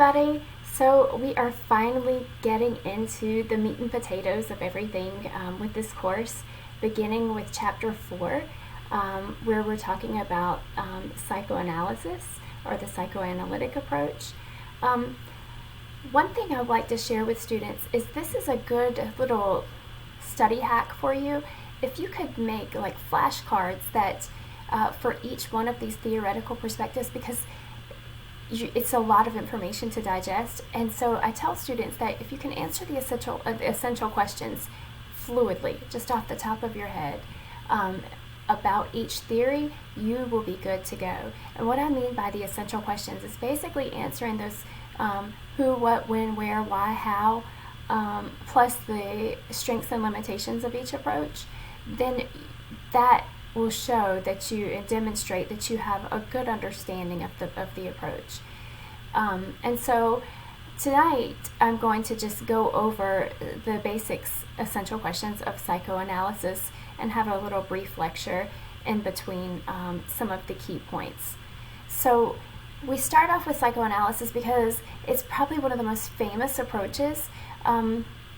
everybody. So we are finally getting into the meat and potatoes of everything with this course, beginning with chapter 4, where we're talking about psychoanalysis or the psychoanalytic approach. One thing I'd like to share with students is this is a good little study hack for you. If you could make like flashcards that for each one of these theoretical perspectives, because it's a lot of information to digest, and so I tell students that if you can answer the essential questions fluidly, just off the top of your head, about each theory, you will be good to go. And what I mean by the essential questions is basically answering those who, what, when, where, why, how, plus the strengths and limitations of each approach. Then that will show that you and demonstrate that you have a good understanding of the approach. And so tonight I'm going to just go over the basics, essential questions of psychoanalysis and have a little brief lecture in between some of the key points. So we start off with psychoanalysis because it's probably one of the most famous approaches,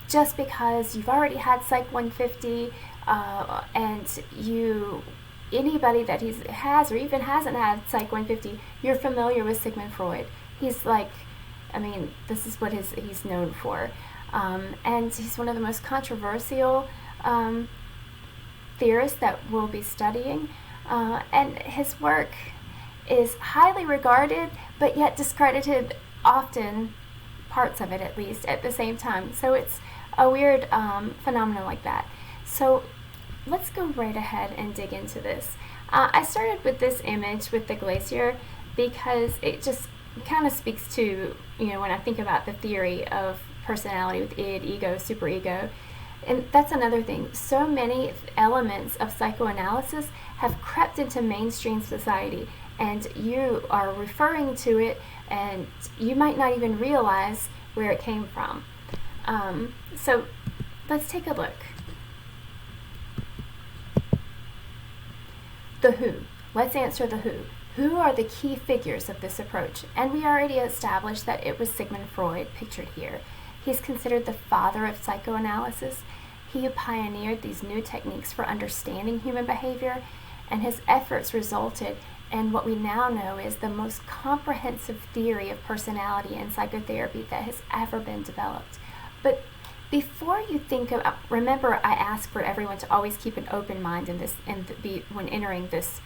just because you've already had Psych 150, and anybody that has or even hasn't had Psych 150, you're familiar with Sigmund Freud. He's like, this is what he's known for. And he's one of the most controversial theorists that we'll be studying. And his work is highly regarded, but yet discredited often, parts of it at least, at the same time. So it's a weird phenomenon like that. So let's go right ahead and dig into this. I started with this image with the glacier because it just kind of speaks to, when I think about the theory of personality with id, ego, superego. And that's another thing. So many elements of psychoanalysis have crept into mainstream society, and you are referring to it, and you might not even realize where it came from. So let's take a look. The who. Let's answer the who. Who are the key figures of this approach? And we already established that it was Sigmund Freud, pictured here. He's considered the father of psychoanalysis. He pioneered these new techniques for understanding human behavior, and his efforts resulted in what we now know is the most comprehensive theory of personality and psychotherapy that has ever been developed. But before you think about, remember I ask for everyone to always keep an open mind in this, when entering this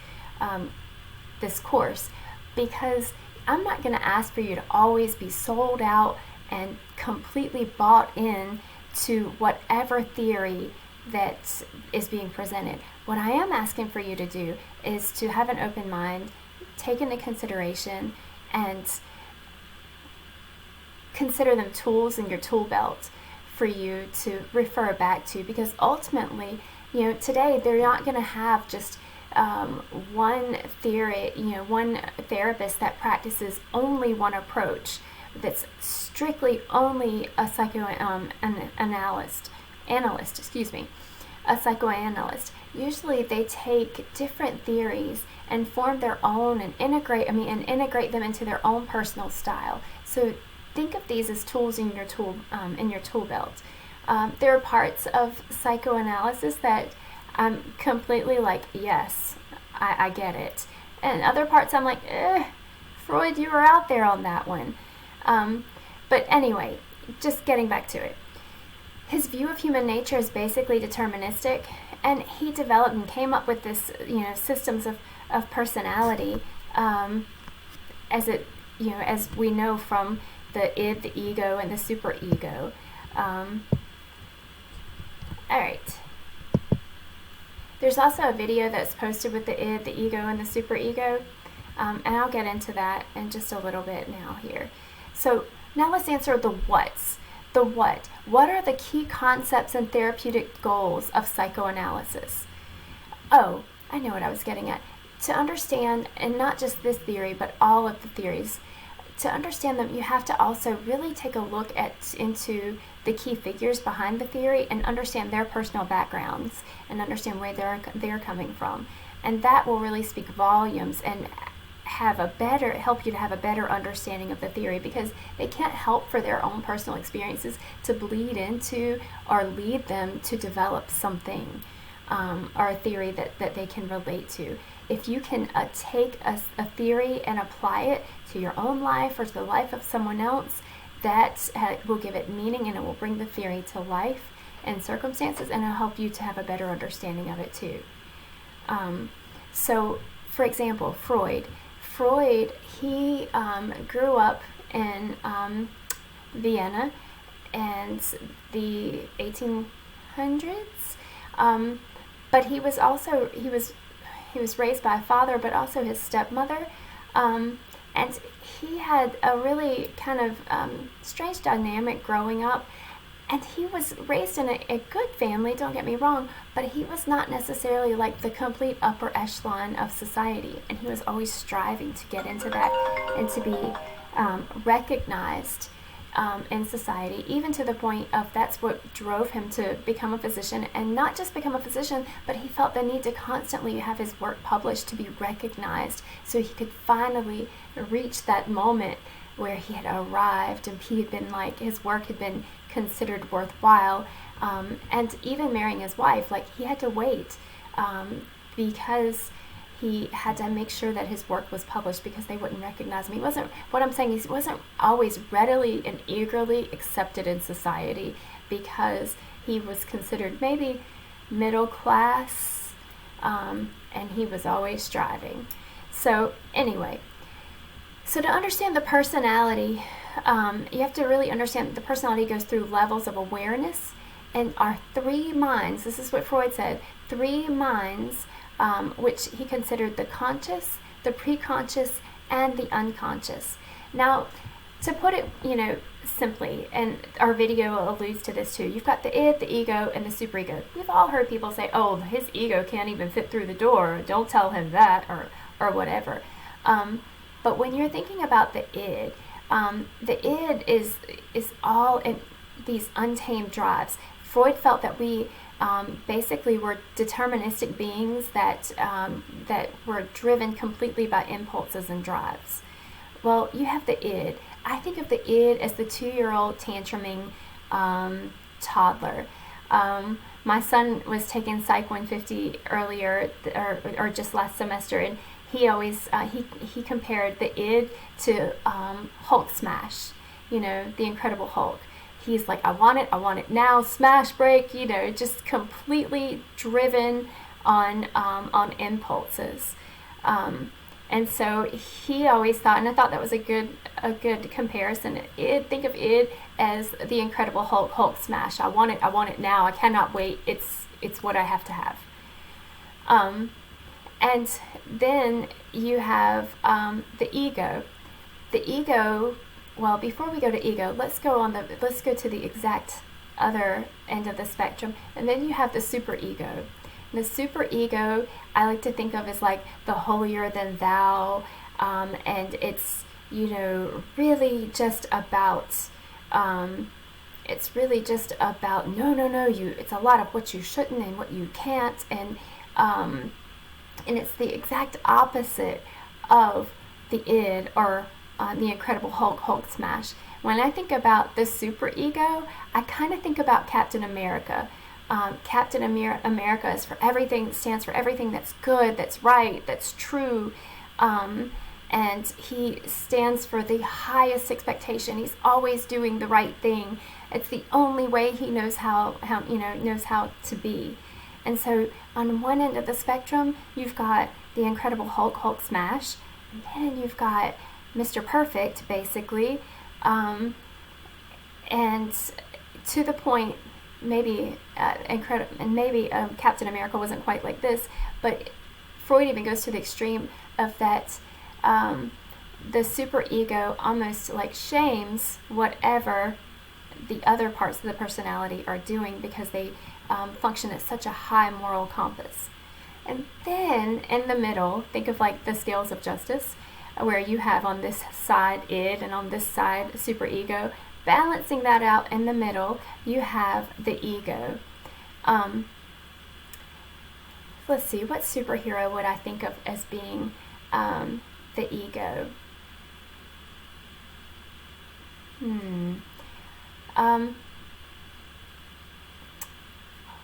this course, because I'm not going to ask for you to always be sold out and completely bought in to whatever theory that is being presented. What I am asking for you to do is to have an open mind, take into consideration, and consider them tools in your tool belt for you to refer back to, because ultimately, today they're not going to have just one theory, one therapist that practices only one approach, that's strictly only a psychoanalyst, a psychoanalyst. Usually they take different theories and form their own and integrate them into their own personal style. So think of these as tools in your tool belt. There are parts of psychoanalysis that I'm completely like, yes, I get it. And other parts I'm like, Freud, you were out there on that one. But anyway, just getting back to it. His view of human nature is basically deterministic, and he developed and came up with this, systems of personality, as we know from the id, the ego, and the superego. All right. There's also a video that's posted with the id, the ego, and the superego, and I'll get into that in just a little bit now here. So now let's answer the whats. The what. What are the key concepts and therapeutic goals of psychoanalysis? Oh, I know what I was getting at. To understand, and not just this theory, but all of the theories, to understand them, you have to also really take a look into the key figures behind the theory and understand their personal backgrounds and understand where they're coming from. And that will really speak volumes and help you to have a better understanding of the theory, because they can't help for their own personal experiences to bleed into or lead them to develop something or a theory that they can relate to. If you can take a theory and apply it to your own life or to the life of someone else, that will give it meaning, and it will bring the theory to life and circumstances, and it'll help you to have a better understanding of it too. So, for example, Freud, he grew up in Vienna and the 1800s, but he was raised by a father, but also his stepmother, and he had a really kind of strange dynamic growing up. And he was raised in a good family, don't get me wrong, but he was not necessarily like the complete upper echelon of society. And he was always striving to get into that and to be recognized in society, even to the point of that's what drove him to become a physician. And not just become a physician, but he felt the need to constantly have his work published to be recognized, so he could finally reach that moment where he had arrived and he had been like, his work had been considered worthwhile, and even marrying his wife, like he had to wait because he had to make sure that his work was published, because they wouldn't recognize him. What I'm saying is he wasn't always readily and eagerly accepted in society, because he was considered maybe middle class, and he was always striving. So anyway, so to understand the personality, you have to really understand that the personality goes through levels of awareness, and our three minds, this is what Freud said, three minds, which he considered the conscious, the preconscious, and the unconscious. Now, to put it, simply, and our video alludes to this too, you've got the id, the ego, and the superego. We've all heard people say, oh, his ego can't even fit through the door, don't tell him that, or whatever. But when you're thinking about the id is all in these untamed drives. Freud felt that we basically were deterministic beings that were driven completely by impulses and drives. Well, you have the id. I think of the id as the 2-year-old tantruming toddler. My son was taking Psych 150 earlier, or just last semester, and he always he compared the id to Hulk smash, the Incredible Hulk. He's like, I want it now, smash, break, just completely driven on impulses. And so he always thought, and I thought that was a good comparison. Think of id as the Incredible Hulk smash. I want it now. I cannot wait. It's what I have to have. And then you have the ego. The ego. Well, before we go to ego, let's go to the exact other end of the spectrum, and then you have the superego. The superego, I like to think of as like the holier than thou, and it's really just about no, it's a lot of what you shouldn't and what you can't, and it's the exact opposite of the id or the Incredible Hulk smash. When I think about the superego, I kind of think about Captain America. Captain America stands for everything that's good, that's right, that's true, and he stands for the highest expectation. He's always doing the right thing. It's the only way he knows how to be. And so on one end of the spectrum, you've got the Incredible Hulk smash, and then you've got Mr. Perfect, basically, and to the point, maybe Captain America wasn't quite like this, but Freud even goes to the extreme of that. The superego almost like shames whatever the other parts of the personality are doing, because they function at such a high moral compass. And then in the middle, think of like the scales of justice, where you have on this side id and on this side superego. Balancing that out in the middle, you have the ego. Let's see, what superhero would I think of as being the the ego.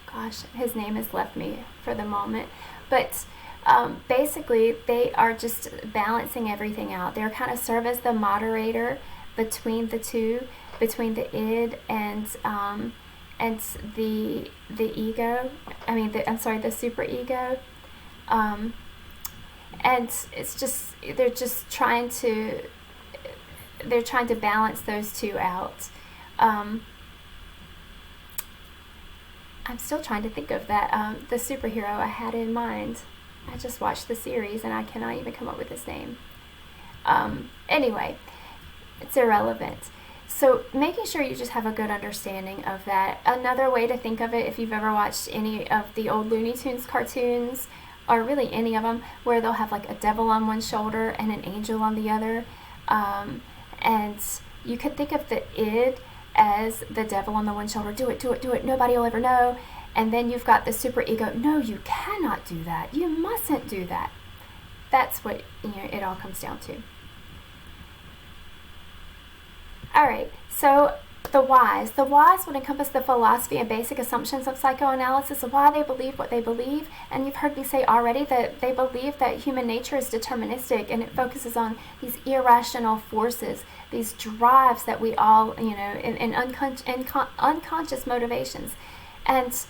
Gosh, his name has left me for the moment. But basically, they are just balancing everything out. They're kind of serve as the moderator between the two, between the id and the ego. I mean, the superego. And it's just they're trying to balance those two out. I'm still trying to think of that the superhero I had in mind. I just watched the series and I cannot even come up with his name. Anyway, it's irrelevant. So making sure you just have a good understanding of that. Another way to think of it, if you've ever watched any of the old Looney Tunes cartoons, or really any of them, where they'll have like a devil on one shoulder and an angel on the other, and you could think of the id as the devil on the one shoulder. Do it, do it, do it. Nobody will ever know. And then you've got the superego. No, you cannot do that. You mustn't do that. That's what it all comes down to. All right. So the whys. The whys would encompass the philosophy and basic assumptions of psychoanalysis, of why they believe what they believe. And you've heard me say already that they believe that human nature is deterministic, and it focuses on these irrational forces, these drives that we all, in unconscious motivations. And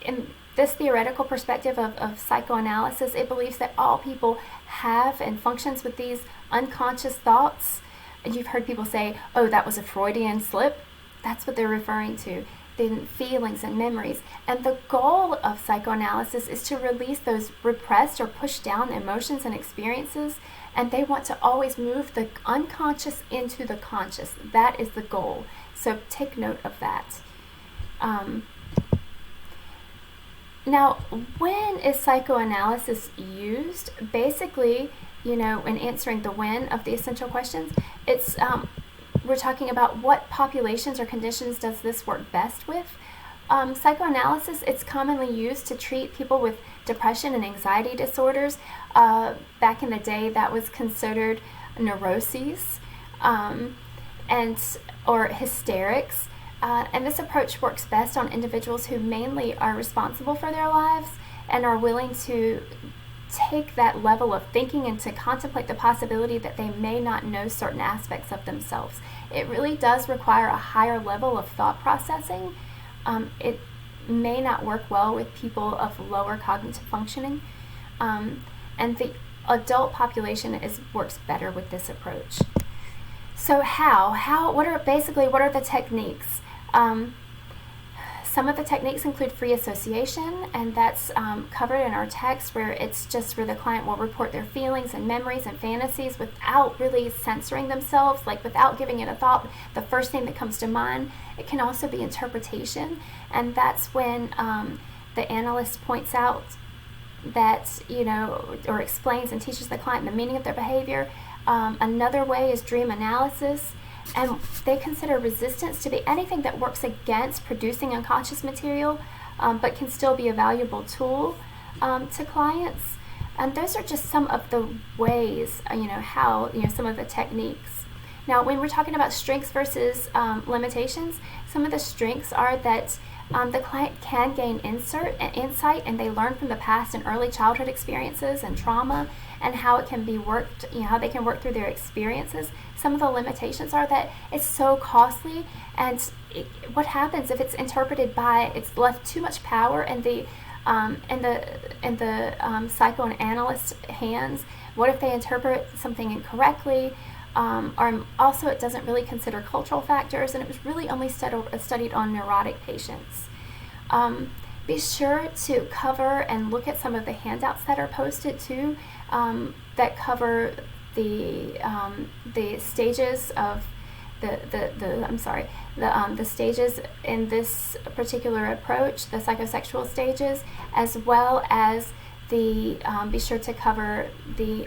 in this theoretical perspective of psychoanalysis, it believes that all people have and functions with these unconscious thoughts. You've heard people say, oh, that was a Freudian slip. That's what they're referring to, the feelings and memories. And the goal of psychoanalysis is to release those repressed or pushed down emotions and experiences, and they want to always move the unconscious into the conscious. That is the goal. So take note of that. Now, when is psychoanalysis used? Basically, in answering the when of the essential questions, it's we're talking about what populations or conditions does this work best with. Psychoanalysis, it's commonly used to treat people with depression and anxiety disorders. Back in the day, that was considered neuroses or hysterics. And this approach works best on individuals who mainly are responsible for their lives and are willing to take that level of thinking and to contemplate the possibility that they may not know certain aspects of themselves. It really does require a higher level of thought processing. It may not work well with people of lower cognitive functioning. And the adult population works better with this approach. So what are the techniques? Some of the techniques include free association, and that's covered in our text, where it's just where the client will report their feelings and memories and fantasies without really censoring themselves, like without giving it a thought, the first thing that comes to mind. It can also be interpretation, and that's when the analyst points out that, or explains and teaches the client the meaning of their behavior. Another way is dream analysis. And they consider resistance to be anything that works against producing unconscious material, but can still be a valuable tool to clients. And those are just some of the ways, how, some of the techniques. Now, when we're talking about strengths versus limitations, some of the strengths are that the client can gain insight, and they learn from the past and early childhood experiences and trauma, and how it can be worked, how they can work through their experiences. Some of the limitations are that it's so costly, and what happens if it's interpreted it's left too much power in the psychoanalyst hands. What if they interpret something incorrectly? Or also, it doesn't really consider cultural factors, and it was really only studied on neurotic patients. Be sure to cover and look at some of the handouts that are posted too, that cover the stages of the stages in this particular approach, the psychosexual stages, as well as be sure to cover the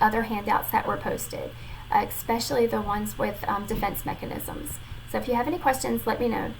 other handouts that were posted, especially the ones with defense mechanisms. So if you have any questions, let me know.